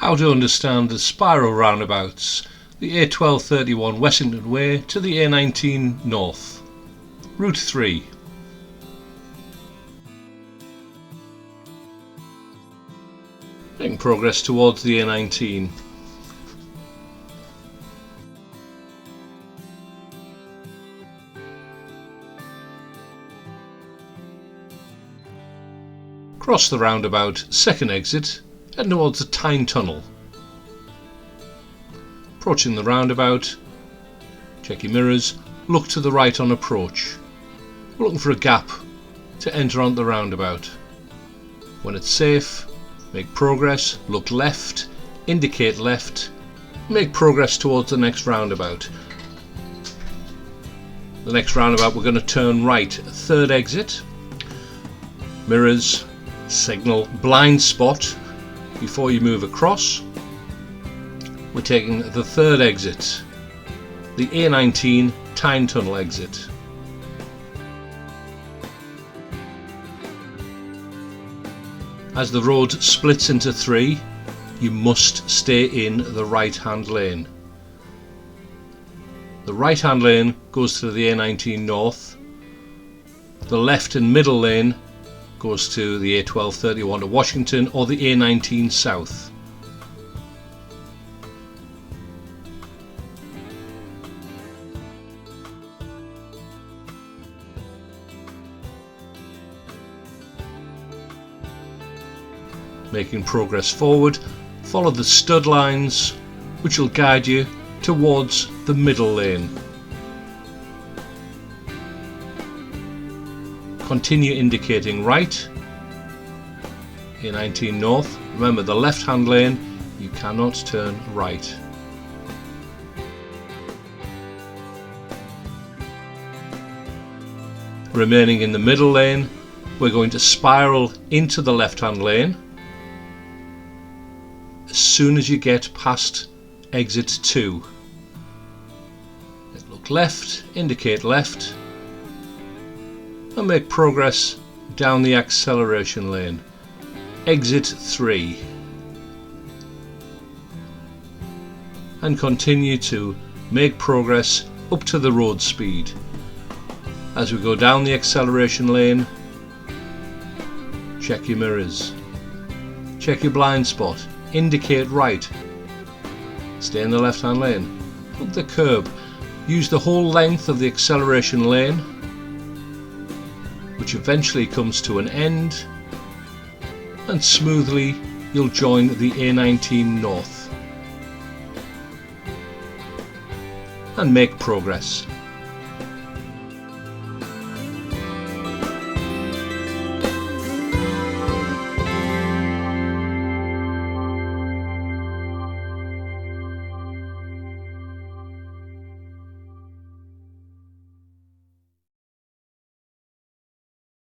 How to understand the spiral roundabouts, the A1231 Wessington Way to the A19 North. Route 3. Making progress towards the A19. Cross the roundabout, second exit, head towards the Tyne Tunnel. Approaching the roundabout, check your mirrors, look to the right on approach. We're looking for a gap to enter onto the roundabout. When it's safe, make progress, look left, indicate left, make progress towards the next roundabout. The next roundabout we're going to turn right, third exit, mirrors, signal blind spot before you move across. We're taking the third exit, the A19 Tyne Tunnel exit. As the road splits into three, you must stay in the right hand lane. The right hand lane goes to the A19 North, the left and middle lane goes to the A1231 to Washington or the A19 South. Making progress forward, follow the stud lines which will guide you towards the middle lane. Continue indicating right, A19 North. Remember, the left hand lane, you cannot turn right. Remaining in the middle lane, we're going to spiral into the left hand lane. As soon as you get past exit 2, look left, indicate left, and make progress down the acceleration lane, exit 3, and continue to make progress up to the road speed. As we go down the acceleration lane, check your mirrors, check your blind spot, indicate right, stay in the left hand lane, up the curb, use the whole length of the acceleration lane, which eventually comes to an end, and smoothly you'll join the A19 North and make progress.